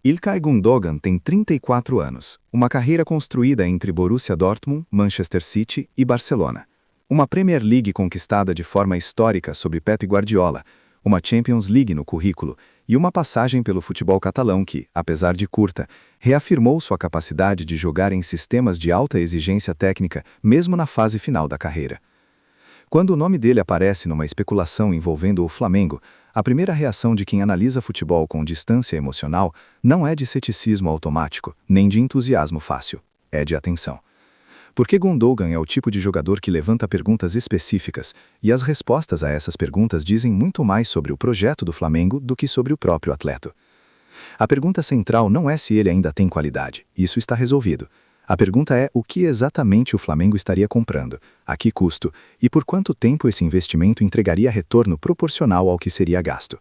İlkay Gundogan tem 34 anos, uma carreira construída entre Borussia Dortmund, Manchester City e Barcelona. Uma Premier League conquistada de forma histórica sob Pep Guardiola, uma Champions League no currículo e uma passagem pelo futebol catalão que, apesar de curta, reafirmou sua capacidade de jogar em sistemas de alta exigência técnica mesmo na fase final da carreira. Quando o nome dele aparece numa especulação envolvendo o Flamengo, a primeira reação de quem analisa futebol com distância emocional não é de ceticismo automático, nem de entusiasmo fácil, é de atenção. Porque Gundogan é o tipo de jogador que levanta perguntas específicas, e as respostas a essas perguntas dizem muito mais sobre o projeto do Flamengo do que sobre o próprio atleta. A pergunta central não é se ele ainda tem qualidade, isso está resolvido. A pergunta é o que exatamente o Flamengo estaria comprando, a que custo e por quanto tempo esse investimento entregaria retorno proporcional ao que seria gasto.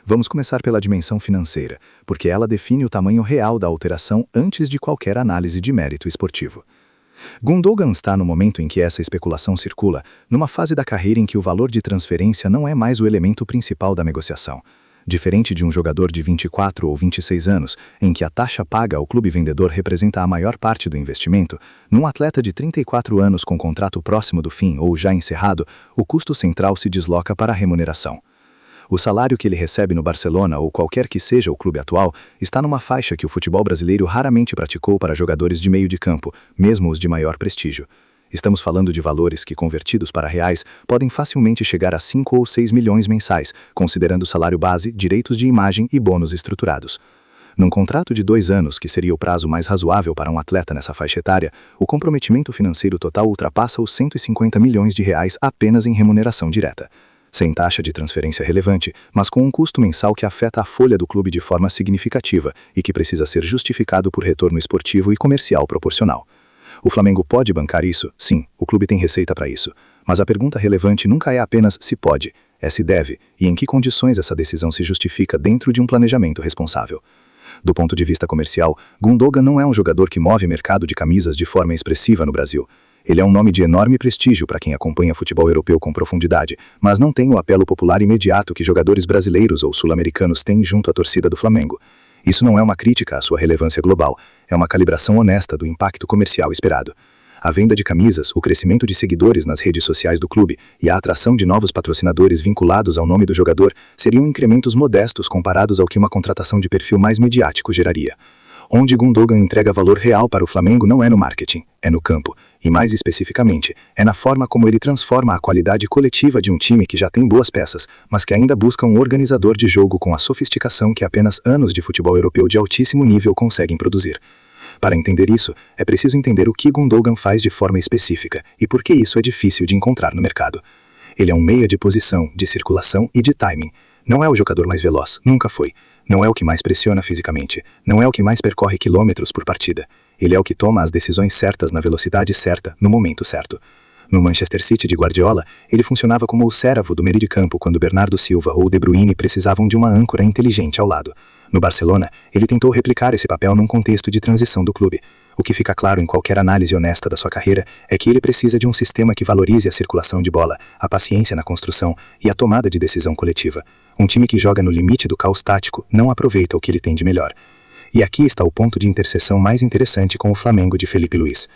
Vamos começar pela dimensão financeira, porque ela define o tamanho real da alteração antes de qualquer análise de mérito esportivo. Gundogan está no momento em que essa especulação circula, numa fase da carreira em que o valor de transferência não é mais o elemento principal da negociação. Diferente de um jogador de 24 ou 26 anos, em que a taxa paga ao clube vendedor representa a maior parte do investimento, num atleta de 34 anos com contrato próximo do fim ou já encerrado, o custo central se desloca para a remuneração. O salário que ele recebe no Barcelona ou qualquer que seja o clube atual está numa faixa que o futebol brasileiro raramente praticou para jogadores de meio de campo, mesmo os de maior prestígio. Estamos falando de valores que, convertidos para reais, podem facilmente chegar a 5 ou 6 milhões mensais, considerando salário base, direitos de imagem e bônus estruturados. Num contrato de 2 anos, que seria o prazo mais razoável para um atleta nessa faixa etária, o comprometimento financeiro total ultrapassa os 150 milhões de reais apenas em remuneração direta. Sem taxa de transferência relevante, mas com um custo mensal que afeta a folha do clube de forma significativa e que precisa ser justificado por retorno esportivo e comercial proporcional. O Flamengo pode bancar isso? Sim, o clube tem receita para isso. Mas a pergunta relevante nunca é apenas se pode, é se deve e em que condições essa decisão se justifica dentro de um planejamento responsável. Do ponto de vista comercial, Gundogan não é um jogador que move mercado de camisas de forma expressiva no Brasil. Ele é um nome de enorme prestígio para quem acompanha futebol europeu com profundidade, mas não tem o apelo popular imediato que jogadores brasileiros ou sul-americanos têm junto à torcida do Flamengo. Isso não é uma crítica à sua relevância global, é uma calibração honesta do impacto comercial esperado. A venda de camisas, o crescimento de seguidores nas redes sociais do clube e a atração de novos patrocinadores vinculados ao nome do jogador seriam incrementos modestos comparados ao que uma contratação de perfil mais mediático geraria. Onde Gundogan entrega valor real para o Flamengo não é no marketing, é no campo, e mais especificamente, é na forma como ele transforma a qualidade coletiva de um time que já tem boas peças, mas que ainda busca um organizador de jogo com a sofisticação que apenas anos de futebol europeu de altíssimo nível conseguem produzir. Para entender isso, é preciso entender o que Gundogan faz de forma específica e por que isso é difícil de encontrar no mercado. Ele é um meia de posição, de circulação e de timing. Não é o jogador mais veloz, nunca foi. Não é o que mais pressiona fisicamente. Não é o que mais percorre quilômetros por partida. Ele é o que toma as decisões certas na velocidade certa, no momento certo. No Manchester City de Guardiola, ele funcionava como o céravo do meio de campo quando Bernardo Silva ou De Bruyne precisavam de uma âncora inteligente ao lado. No Barcelona, ele tentou replicar esse papel num contexto de transição do clube. O que fica claro em qualquer análise honesta da sua carreira é que ele precisa de um sistema que valorize a circulação de bola, a paciência na construção e a tomada de decisão coletiva. Um time que joga no limite do caos tático não aproveita o que ele tem de melhor. E aqui está o ponto de interseção mais interessante com o Flamengo de Felipe Luís.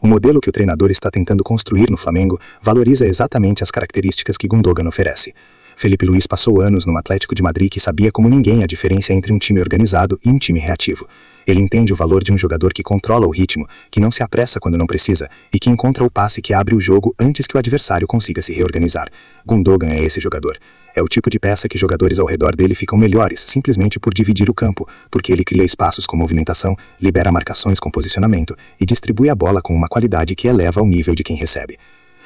O modelo que o treinador está tentando construir no Flamengo valoriza exatamente as características que Gundogan oferece. Felipe Luís passou anos no Atlético de Madrid que sabia como ninguém a diferença entre um time organizado e um time reativo. Ele entende o valor de um jogador que controla o ritmo, que não se apressa quando não precisa e que encontra o passe que abre o jogo antes que o adversário consiga se reorganizar. Gundogan é esse jogador. É o tipo de peça que jogadores ao redor dele ficam melhores simplesmente por dividir o campo, porque ele cria espaços com movimentação, libera marcações com posicionamento e distribui a bola com uma qualidade que eleva o nível de quem recebe.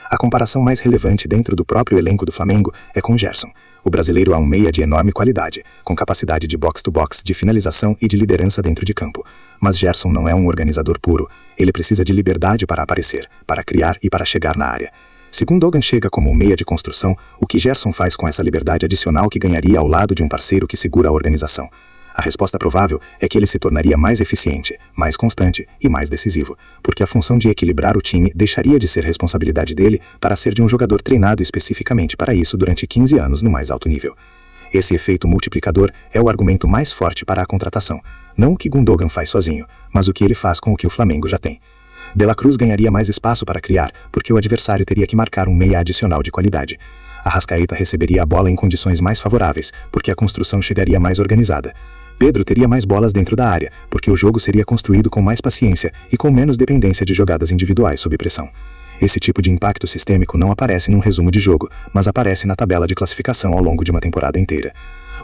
A comparação mais relevante dentro do próprio elenco do Flamengo é com Gerson. O brasileiro é um meia de enorme qualidade, com capacidade de box-to-box, de finalização e de liderança dentro de campo. Mas Gerson não é um organizador puro. Ele precisa de liberdade para aparecer, para criar e para chegar na área. Se Gundogan chega como um meia de construção, o que Gerson faz com essa liberdade adicional que ganharia ao lado de um parceiro que segura a organização? A resposta provável é que ele se tornaria mais eficiente, mais constante e mais decisivo, porque a função de equilibrar o time deixaria de ser responsabilidade dele para ser de um jogador treinado especificamente para isso durante 15 anos no mais alto nível. Esse efeito multiplicador é o argumento mais forte para a contratação. Não o que Gundogan faz sozinho, mas o que ele faz com o que o Flamengo já tem. De La Cruz ganharia mais espaço para criar, porque o adversário teria que marcar um meia adicional de qualidade. Arrascaeta receberia a bola em condições mais favoráveis, porque a construção chegaria mais organizada. Pedro teria mais bolas dentro da área, porque o jogo seria construído com mais paciência e com menos dependência de jogadas individuais sob pressão. Esse tipo de impacto sistêmico não aparece num resumo de jogo, mas aparece na tabela de classificação ao longo de uma temporada inteira.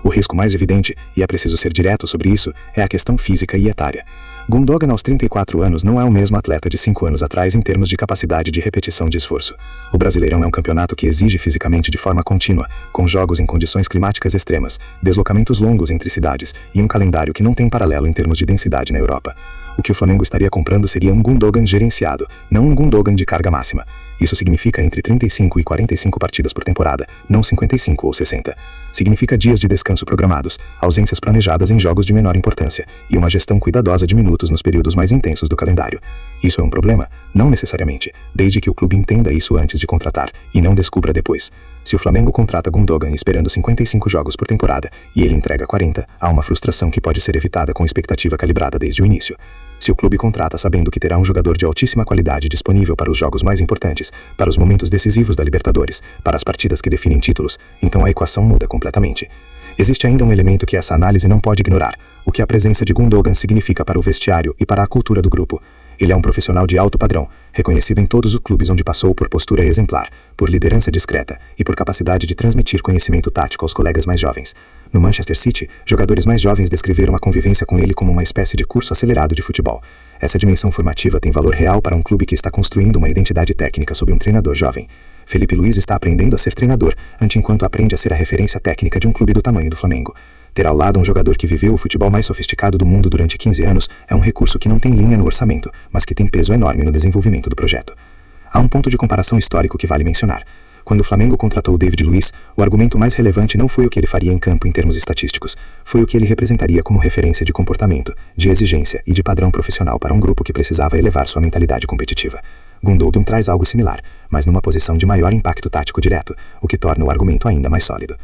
O risco mais evidente, e é preciso ser direto sobre isso, é a questão física e etária. Gundogan aos 34 anos não é o mesmo atleta de 5 anos atrás em termos de capacidade de repetição de esforço. O Brasileirão é um campeonato que exige fisicamente de forma contínua, com jogos em condições climáticas extremas, deslocamentos longos entre cidades e um calendário que não tem paralelo em termos de densidade na Europa. O que o Flamengo estaria comprando seria um Gundogan gerenciado, não um Gundogan de carga máxima. Isso significa entre 35 e 45 partidas por temporada, não 55 ou 60. Significa dias de descanso programados, ausências planejadas em jogos de menor importância e uma gestão cuidadosa de minutos nos períodos mais intensos do calendário. Isso é um problema? Não necessariamente, desde que o clube entenda isso antes de contratar e não descubra depois. Se o Flamengo contrata Gundogan esperando 55 jogos por temporada e ele entrega 40, há uma frustração que pode ser evitada com expectativa calibrada desde o início. Se o clube contrata sabendo que terá um jogador de altíssima qualidade disponível para os jogos mais importantes, para os momentos decisivos da Libertadores, para as partidas que definem títulos, então a equação muda completamente. Existe ainda um elemento que essa análise não pode ignorar: o que a presença de Gundogan significa para o vestiário e para a cultura do grupo. Ele é um profissional de alto padrão, reconhecido em todos os clubes onde passou por postura exemplar, por liderança discreta e por capacidade de transmitir conhecimento tático aos colegas mais jovens. No Manchester City, jogadores mais jovens descreveram a convivência com ele como uma espécie de curso acelerado de futebol. Essa dimensão formativa tem valor real para um clube que está construindo uma identidade técnica sob um treinador jovem. Felipe Luiz está aprendendo a ser treinador, enquanto aprende a ser a referência técnica de um clube do tamanho do Flamengo. Ter ao lado um jogador que viveu o futebol mais sofisticado do mundo durante 15 anos é um recurso que não tem linha no orçamento, mas que tem peso enorme no desenvolvimento do projeto. Há um ponto de comparação histórico que vale mencionar. Quando o Flamengo contratou David Luiz, o argumento mais relevante não foi o que ele faria em campo em termos estatísticos, foi o que ele representaria como referência de comportamento, de exigência e de padrão profissional para um grupo que precisava elevar sua mentalidade competitiva. Gundogan traz algo similar, mas numa posição de maior impacto tático direto, o que torna o argumento ainda mais sólido.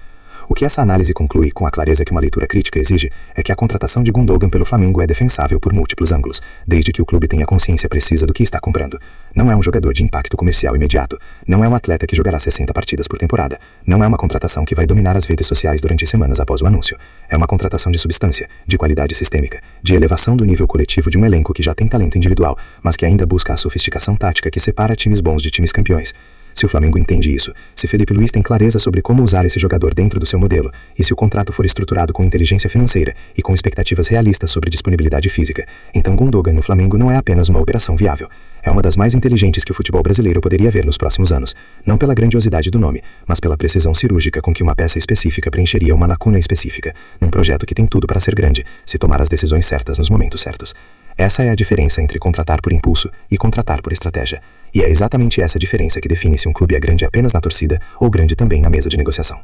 O que essa análise conclui, com a clareza que uma leitura crítica exige, é que a contratação de Gundogan pelo Flamengo é defensável por múltiplos ângulos, desde que o clube tenha consciência precisa do que está comprando. Não é um jogador de impacto comercial imediato, não é um atleta que jogará 60 partidas por temporada, não é uma contratação que vai dominar as redes sociais durante semanas após o anúncio. É uma contratação de substância, de qualidade sistêmica, de elevação do nível coletivo de um elenco que já tem talento individual, mas que ainda busca a sofisticação tática que separa times bons de times campeões. Se o Flamengo entende isso, se Felipe Luiz tem clareza sobre como usar esse jogador dentro do seu modelo, e se o contrato for estruturado com inteligência financeira e com expectativas realistas sobre disponibilidade física, então Gundogan no Flamengo não é apenas uma operação viável. É uma das mais inteligentes que o futebol brasileiro poderia ver nos próximos anos, não pela grandiosidade do nome, mas pela precisão cirúrgica com que uma peça específica preencheria uma lacuna específica, num projeto que tem tudo para ser grande, se tomar as decisões certas nos momentos certos. Essa é a diferença entre contratar por impulso e contratar por estratégia. E é exatamente essa diferença que define se um clube é grande apenas na torcida ou grande também na mesa de negociação.